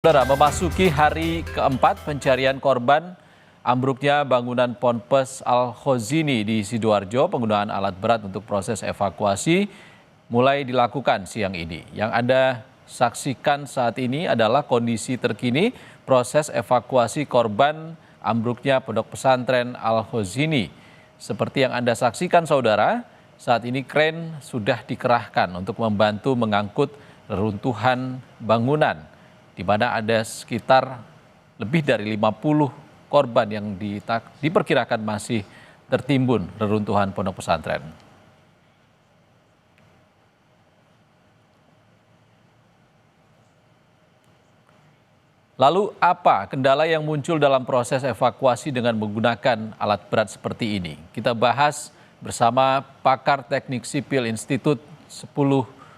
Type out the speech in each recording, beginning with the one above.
Saudara, memasuki hari keempat pencarian korban ambruknya bangunan Ponpes Al-Khozini di Sidoarjo, penggunaan alat berat untuk proses evakuasi mulai dilakukan siang ini. Yang Anda saksikan saat ini adalah kondisi terkini proses evakuasi korban ambruknya Pondok Pesantren Al-Khozini. Seperti yang Anda saksikan, saudara, saat ini kren sudah dikerahkan untuk membantu mengangkut reruntuhan bangunan, di mana ada sekitar lebih dari 50 korban yang diperkirakan masih tertimbun reruntuhan pondok pesantren. Lalu apa kendala yang muncul dalam proses evakuasi dengan menggunakan alat berat seperti ini? Kita bahas bersama pakar teknik sipil Institut 10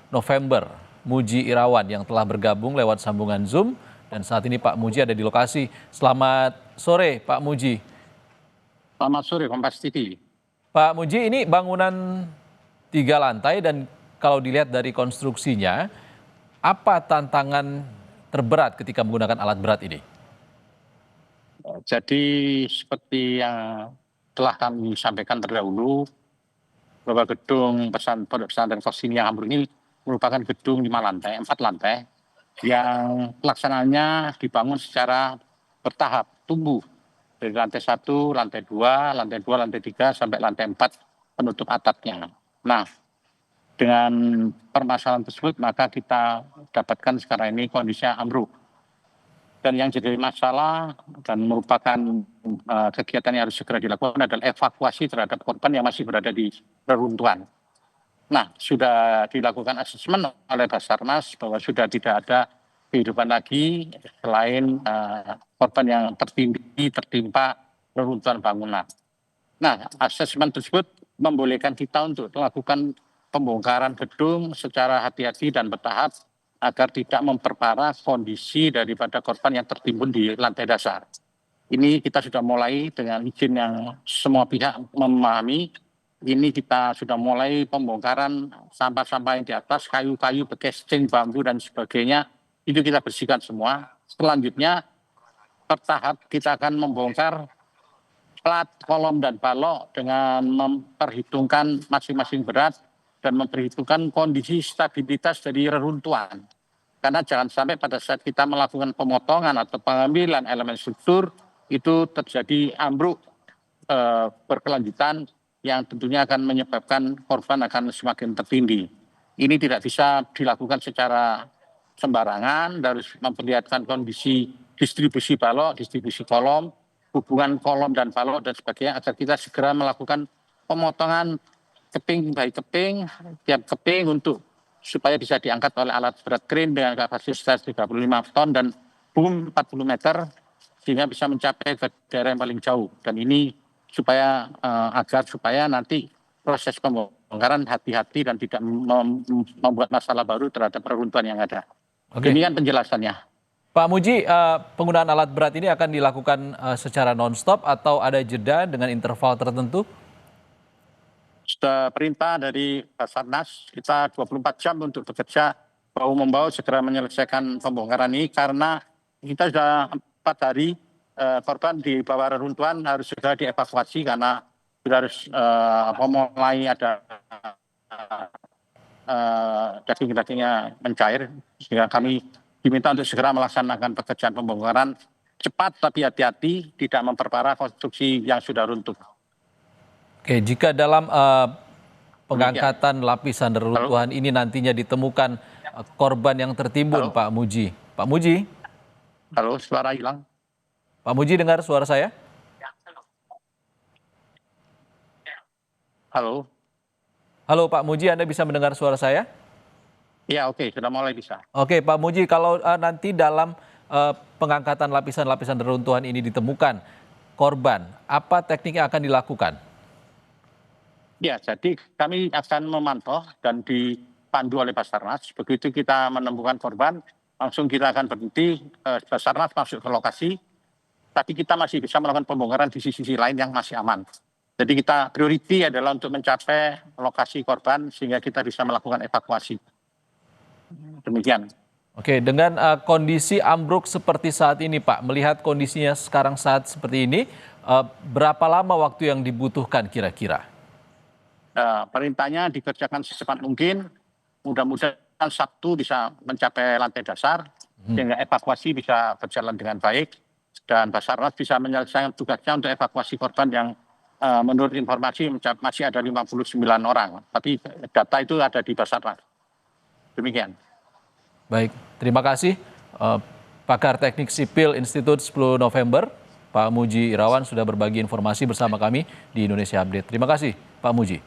November, Muji Irawan, yang telah bergabung lewat sambungan Zoom. Dan saat ini Pak Muji ada di lokasi. Selamat sore Pak Muji. Selamat sore Kompas TV. Pak Muji, ini bangunan 3 lantai dan kalau dilihat dari konstruksinya, apa tantangan terberat ketika menggunakan alat berat ini? Jadi seperti yang telah kami sampaikan terdahulu, bahwa gedung Pondok Pesantren Khozini yang ambruk ini merupakan gedung 4 lantai, yang pelaksanaannya dibangun secara bertahap, tumbuh dari lantai 1, lantai 2, lantai 3 sampai lantai 4 penutup atapnya. Nah, dengan permasalahan tersebut maka kita dapatkan sekarang ini kondisinya ambruk. Dan yang jadi masalah dan merupakan kegiatan yang harus segera dilakukan adalah evakuasi terhadap korban yang masih berada di reruntuhan. Nah, sudah dilakukan asesmen oleh Basarnas bahwa sudah tidak ada kehidupan lagi selain korban yang tertimpa reruntuhan bangunan. Nah, asesmen tersebut membolehkan kita untuk melakukan pembongkaran gedung secara hati-hati dan bertahap agar tidak memperparah kondisi daripada korban yang tertimbun di lantai dasar. Ini kita sudah mulai dengan izin yang semua pihak memahami. Ini kita sudah mulai pembongkaran sampah-sampah yang di atas, kayu-kayu, bekesing, bambu, dan sebagainya. Itu kita bersihkan semua. Selanjutnya, bertahap kita akan membongkar plat, kolom, dan balok dengan memperhitungkan masing-masing berat dan memperhitungkan kondisi stabilitas dari reruntuhan. Karena jangan sampai pada saat kita melakukan pemotongan atau pengambilan elemen struktur, itu terjadi ambruk berkelanjutan yang tentunya akan menyebabkan korban akan semakin tertindih. Ini tidak bisa dilakukan secara sembarangan, harus memperlihatkan kondisi distribusi balok, distribusi kolom, hubungan kolom dan balok dan sebagainya, agar kita segera melakukan pemotongan keping by keping, tiap keping untuk supaya bisa diangkat oleh alat berat kren dengan kapasitas 35 ton dan boom 40 meter, sehingga bisa mencapai ke daerah yang paling jauh. Dan ini supaya supaya nanti proses pembongkaran hati-hati dan tidak membuat masalah baru terhadap reruntuhan yang ada. Demikian penjelasannya. Pak Muji, penggunaan alat berat ini akan dilakukan secara non-stop atau ada jeda dengan interval tertentu? Sudah perintah dari Basarnas, kita 24 jam untuk bekerja bahu-membahu segera menyelesaikan pembongkaran ini, karena kita sudah 4 hari korban di bawah reruntuhan harus segera dievakuasi karena sudah harus mulai ada daging-dagingnya mencair, sehingga kami diminta untuk segera melaksanakan pekerjaan pembongkaran cepat tapi hati-hati, tidak memperparah konstruksi yang sudah runtuh. Oke, jika dalam pengangkatan lapisan reruntuhan ini nantinya ditemukan korban yang tertimbun, Pak Muji. Pak Muji? Halo, suara hilang. Pak Muji, dengar suara saya? Halo. Halo Pak Muji, Anda bisa mendengar suara saya? Ya, oke, sudah mulai bisa. Oke, Pak Muji, kalau nanti dalam pengangkatan lapisan-lapisan reruntuhan ini ditemukan korban, apa teknik yang akan dilakukan? Ya, jadi kami akan memantau dan dipandu oleh Basarnas. Begitu kita menemukan korban, langsung kita akan berhenti, Basarnas masuk ke lokasi, tapi kita masih bisa melakukan pembongkaran di sisi lain yang masih aman. Jadi kita priority adalah untuk mencapai lokasi korban sehingga kita bisa melakukan evakuasi. Demikian. Oke, dengan kondisi ambruk seperti saat ini, Pak, melihat kondisinya sekarang saat seperti ini, berapa lama waktu yang dibutuhkan kira-kira? Perintahnya dikerjakan secepat mungkin, mudah-mudahan Sabtu bisa mencapai lantai dasar, sehingga evakuasi bisa berjalan dengan baik, dan Basarnas bisa menyelesaikan tugasnya untuk evakuasi korban yang menurut informasi masih ada 59 orang, tapi data itu ada di Basarnas. Demikian. Baik, terima kasih pakar teknik sipil Institut 10 November, Pak Muji Irawan sudah berbagi informasi bersama kami di Indonesia Update. Terima kasih, Pak Muji.